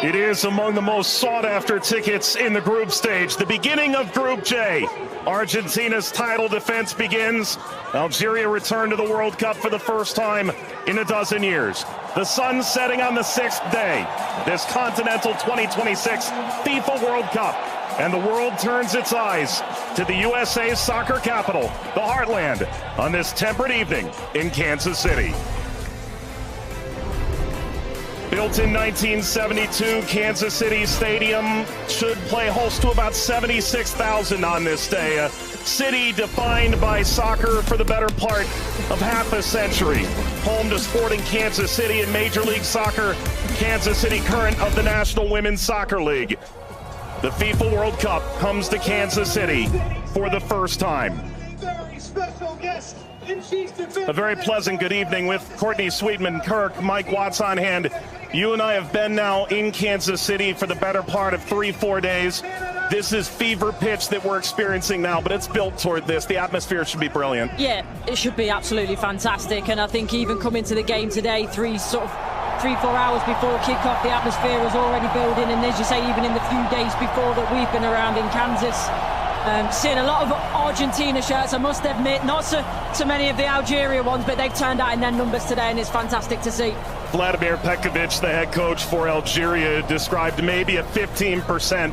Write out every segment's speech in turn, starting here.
It is among the most sought-after tickets in the group stage. The beginning of Group J. Argentina's title defense begins. Algeria returned to the World Cup for the first time in a dozen years. The sun setting on the sixth day. This Continental 2026 FIFA World Cup. And the world turns its eyes to the USA's soccer capital, the Heartland, on this temperate evening in Kansas City. Built in 1972, Kansas City Stadium should play host to about 76,000 on this day. A city defined by soccer for the better part of half a century. Home to Sporting Kansas City in Major League Soccer, Kansas City Current of the National Women's Soccer League. The FIFA World Cup comes to Kansas City for the first time. A very pleasant good evening with Courtney Sweetman-Kirk, Mike Watts on hand. You and I have been now in Kansas City for the better part of 3-4 days. This is fever pitch that we're experiencing now, but it's built toward this. The atmosphere should be brilliant. Yeah, it should be absolutely fantastic. And I think even coming to the game today, 3-4 hours before kickoff, the atmosphere was already building. And as you say, even in the few days before that we've been around in Kansas, seeing a lot of Argentina shirts, I must admit, not so many of the Algeria ones, but they've turned out in their numbers today, and it's fantastic to see. Vladimir Petkovic, the head coach for Algeria, described maybe a 15%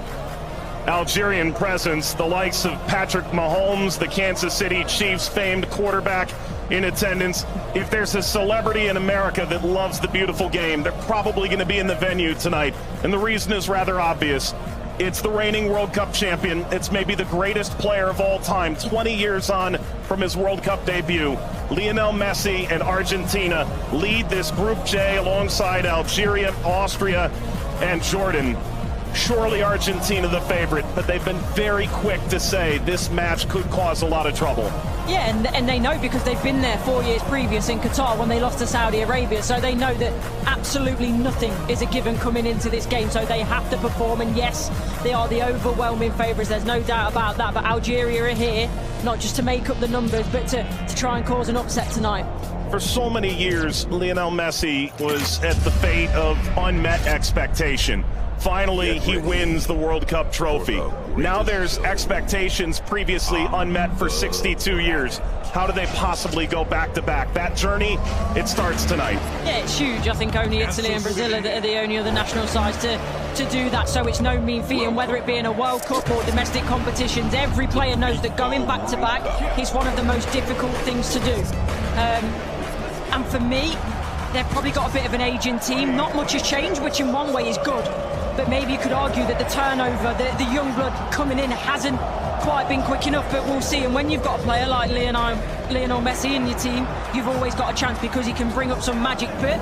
Algerian presence. The likes of Patrick Mahomes, the Kansas City Chiefs famed quarterback, in attendance. If there's a celebrity in America that loves the beautiful game, they're probably going to be in the venue tonight. And the reason is rather obvious. It's the reigning World Cup champion. It's maybe the greatest player of all time, 20 years on from his World Cup debut. Lionel Messi and Argentina lead this Group J alongside Algeria, Austria, and Jordan. Surely Argentina the favorite, but they've been very quick to say this match could cause a lot of trouble. Yeah, and they know because they've been there 4 years previous in Qatar when they lost to Saudi Arabia, so they know that absolutely nothing is a given coming into this game, so they have to perform. And yes, they are the overwhelming favourites, there's no doubt about that, but Algeria are here not just to make up the numbers, but to try and cause an upset tonight. For so many years, Lionel Messi was at the fate of unmet expectation. Finally, he wins the World Cup trophy. Now there's expectations previously unmet for 62 years. How do they possibly go back-to-back? That journey, it starts tonight. Yeah, it's huge. I think only Italy and Brazil are the only other national sides to do that, so it's no mean feat. And whether it be in a World Cup or domestic competitions, every player knows that going back-to-back is one of the most difficult things to do. And for me, they've probably got a bit of an aging team. Not much has changed, which in one way is good. But maybe you could argue that the turnover, the young blood coming in hasn't quite been quick enough, but we'll see. And when you've got a player like Lionel Messi in your team, you've always got a chance because he can bring up some magic. But,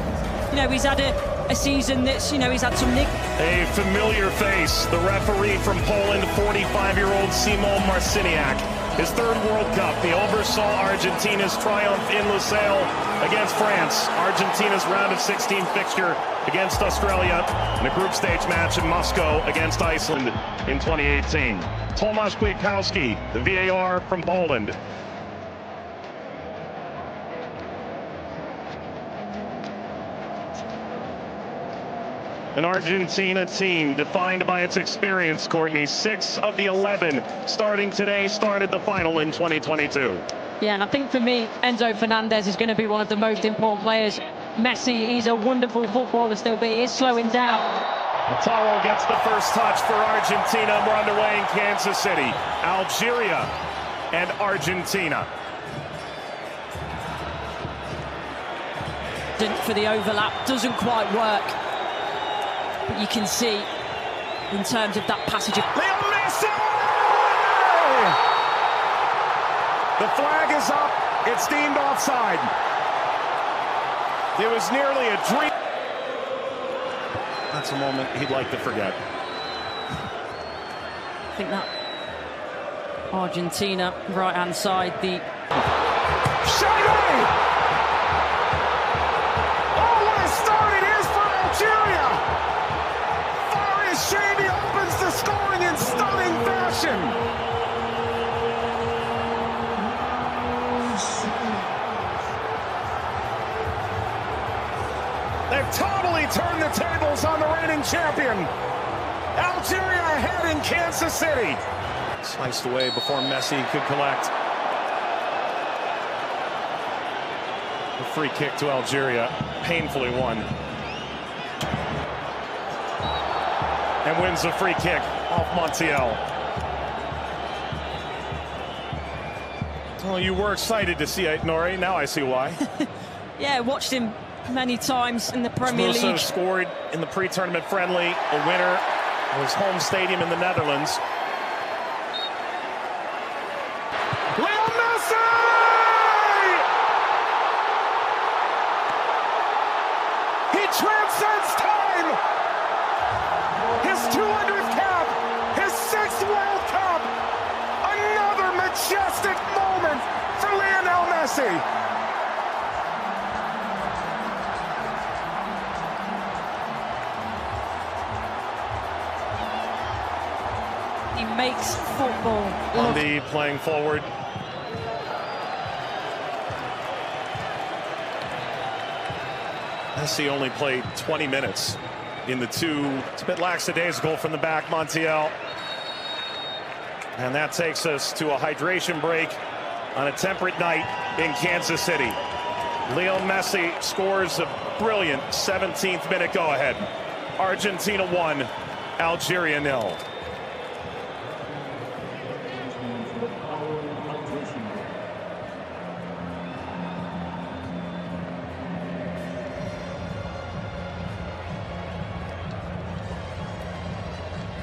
you know, he's had a season that's, you know, he's had some nick. A familiar face, the referee from Poland, 45-year-old Simon Marciniak. His third World Cup, he oversaw Argentina's triumph in Lusail against France. Argentina's round of 16 fixture against Australia in a group stage match in Moscow against Iceland in 2018. Tomasz Kwiatkowski, the VAR from Poland. An Argentina team defined by its experience, Courtney. 6 of the 11 starting today started the final in 2022. Yeah, and I think for me, Enzo Fernandez is going to be one of the most important players. Messi, he's a wonderful footballer still, but he is slowing down. Taro gets the first touch for Argentina. We're underway in Kansas City. Algeria and Argentina. For the overlap, doesn't quite work. But you can see, in terms of that passage of... Lionel Messi! The flag is up. It's deemed offside. It was nearly a dream. That's a moment he'd like to forget. I think that Argentina, right-hand side, the... Shiny! Oh, what a start it is for Algeria! Shady opens the scoring in stunning fashion. They've totally turned the tables on the reigning champion. Algeria ahead in Kansas City. Sliced away before Messi could collect. A free kick to Algeria, painfully won. And wins the free kick off Montiel. Well, you were excited to see it, Nori. Now I see why. Yeah, watched him many times in the Premier League. Also scored in the pre-tournament friendly, a winner of his home stadium in the Netherlands. Lionel Messi! He transcends time! His 200th cap! His 6th World Cup! Another majestic moment for Lionel Messi! He makes football look. Andy playing forward. Messi only played 20 minutes in the two. It's a bit lackadaisical from the back, Montiel. And that takes us to a hydration break on a temperate night in Kansas City. Lionel Messi scores a brilliant 17th minute go-ahead. Argentina 1, Algeria 0.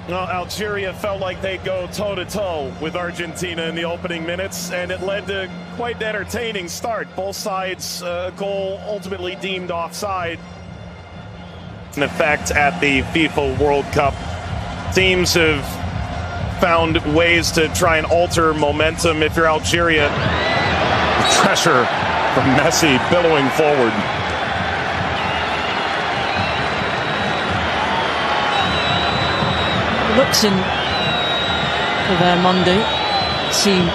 Well, Algeria felt like they'd go toe-to-toe with Argentina in the opening minutes, and it led to quite an entertaining start. Both sides, goal ultimately deemed offside. In effect at the FIFA World Cup, teams have found ways to try and alter momentum. If you're Algeria, pressure from Messi billowing forward. Looks in for their Monday. Seem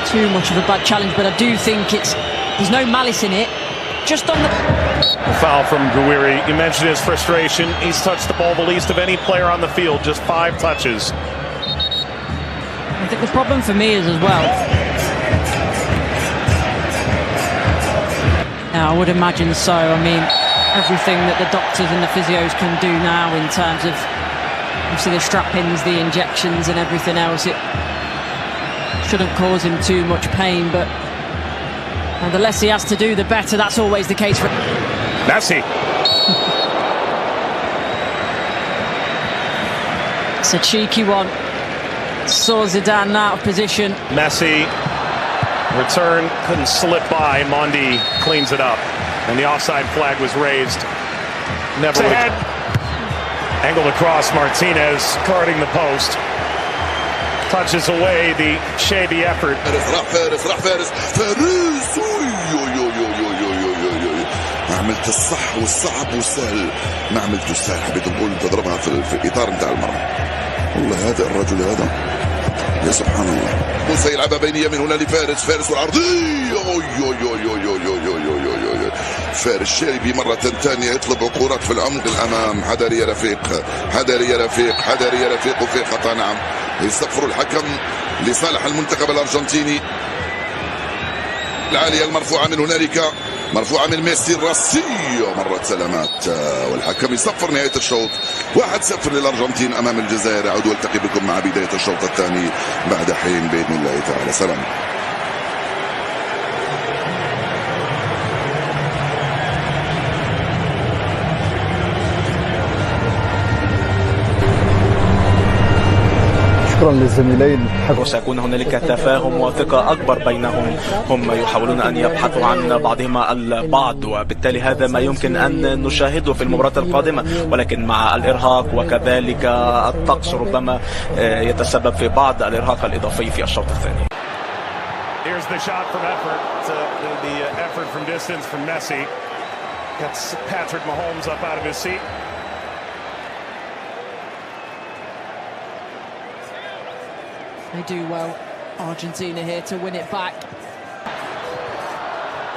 too much of a bad challenge, but I do think there's no malice in it. Just on the foul from Gouiri. You mentioned his frustration. He's touched the ball the least of any player on the field, just 5 touches. I think the problem for me is as well. Yeah, I would imagine so. I mean, everything that the doctors and the physios can do now in terms of obviously the strap-ins, the injections and everything else, it shouldn't cause him too much pain, but the less he has to do, the better. That's always the case for Messi. It's a cheeky one. Saw Zidane out of position. Messi, return, couldn't slip by. Mondi cleans it up, and the offside flag was raised. Never ahead. Angled across, Martinez guarding the post. Touches away the shabby effort. فارس ما عملت الصح والصعب والسهل، ما عملت السهل، حبيت نقول تضربها في الاطار نتاع المرمى. والله هذا الرجل هذا يا سبحان الله. موسى يلعبها بينيه من هنا لفارس والعرضيه. فارس الشاربي مرة ثانية يطلب كرات في العمق الأمام. حذري يا رفيق وفي خطأ. نعم، يصفر الحكم لصالح المنتخب الأرجنتيني. العالية المرفوعة من هنالك، مرفوعة من ميسي، الراسية مرة سلامات، والحكم يصفر نهاية الشوط. 1-0 للأرجنتين أمام الجزائر. أعود والتقي بكم مع بداية الشوط الثاني بعد حين بإذن الله تعالى. سلام. شكرا للزميلين. وسيكون هنالك تفاهم وثقة أكبر بينهم. هم يحاولون أن يبحثوا عن بعضهما البعض، وبالتالي هذا ما يمكن أن نشاهده في المباراة القادمة، ولكن مع الإرهاق وكذلك الطقس ربما يتسبب في بعض الإرهاق الإضافي في الشوط الثاني. Here's the shot from effort. The effort from distance from Messi. Gets Patrick Mahomes up out of his seat. They do well, Argentina here to win it back.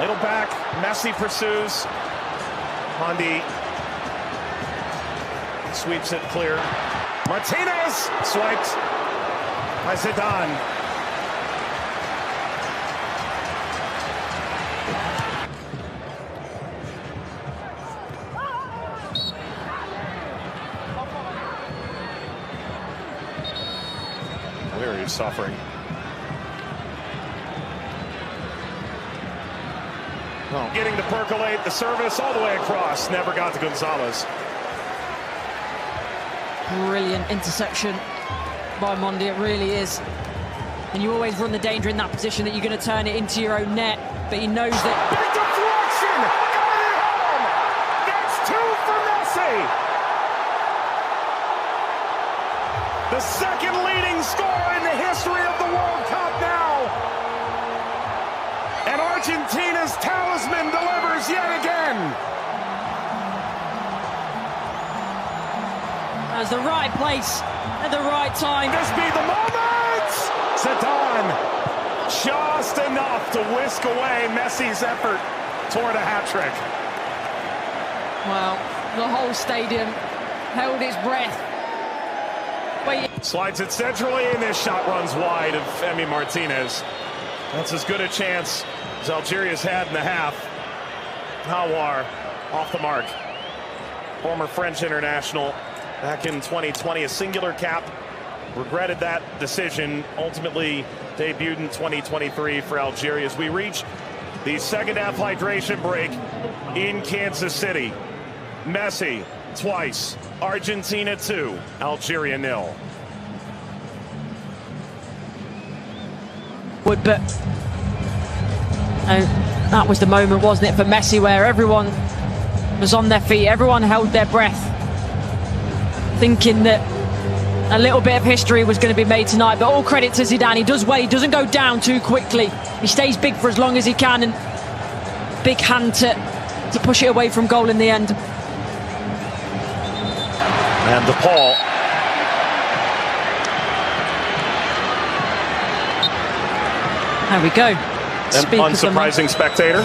Little back, Messi pursues. Hondi sweeps it clear. Martinez swiped by Zidane. Very suffering. Oh. Getting to percolate the service all the way across. Never got to Gonzalez. Brilliant interception by Mondi, it really is. And you always run the danger in that position that you're going to turn it into your own net. But he knows that. Big deflection! Got it home! That's 2 for Messi! The second leading scorer in the history of the World Cup now! And Argentina's talisman delivers yet again! That's the right place at the right time. This be the moment! Zidane, just enough to whisk away Messi's effort toward a hat-trick. Well, the whole stadium held its breath. Wait. Slides it centrally, and this shot runs wide of Emi Martinez. That's as good a chance as Algeria's had in the half. Hawar off the mark. Former French international back in 2020, a singular cap. Regretted that decision. Ultimately debuted in 2023 for Algeria as we reach the second half hydration break in Kansas City. Messi twice. Argentina 2, Algeria 0. But that was the moment, wasn't it, for Messi, where everyone was on their feet, everyone held their breath, thinking that a little bit of history was going to be made tonight. But all credit to Zidane. He does well. He doesn't go down too quickly. He stays big for as long as he can, and big hand to push it away from goal in the end. And DePaul. There we go. An unsurprising spectator.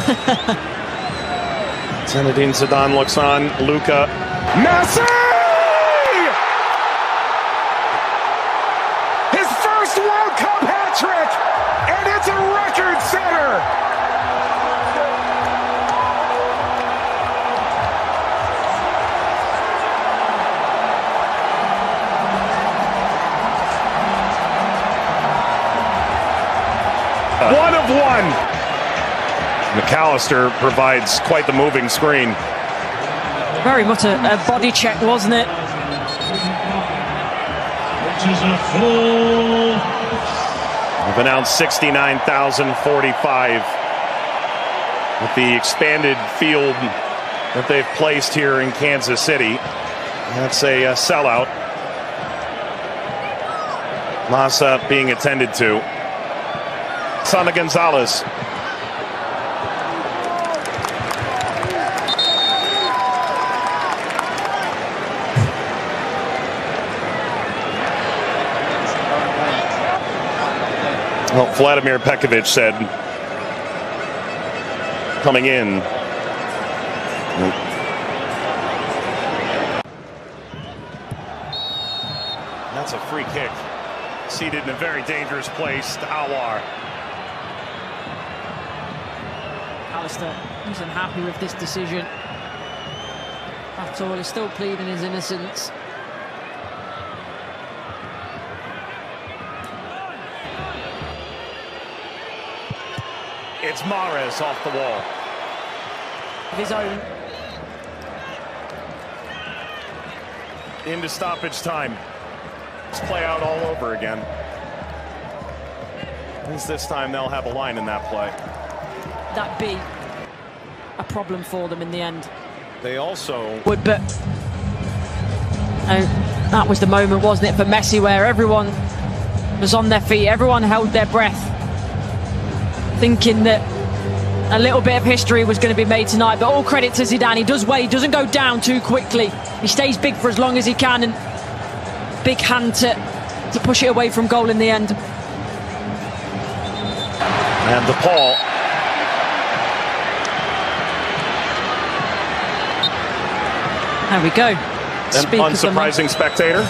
Zinedine Zidane looks on. Luka. Messi! His first World Cup hat-trick! And it's a record setter! One of one. McAllister provides quite the moving screen. Very much a body check, wasn't it? We've announced 69,045 with the expanded field that they've placed here in Kansas City. That's a sellout. Massa being attended to. Sana Gonzalez. Well, Vladimir Pekovic said, coming in. That's a free kick. Seated in a very dangerous place to Hawar. Alistair isn't happy with this decision at all. He's still pleading his innocence. It's Mahrez off the wall. Of his own. Into stoppage time. Let's play out all over again. At least this time they'll have a line in that play. That be a problem for them in the end. They also But that was the moment, wasn't it, for Messi, where everyone was on their feet, everyone held their breath, thinking that a little bit of history was going to be made tonight. But all credit to Zidane. He does well. He doesn't go down too quickly. He stays big for as long as he can, and big hand to push it away from goal in the end. and DePaul. There we go. An unsurprising spectator.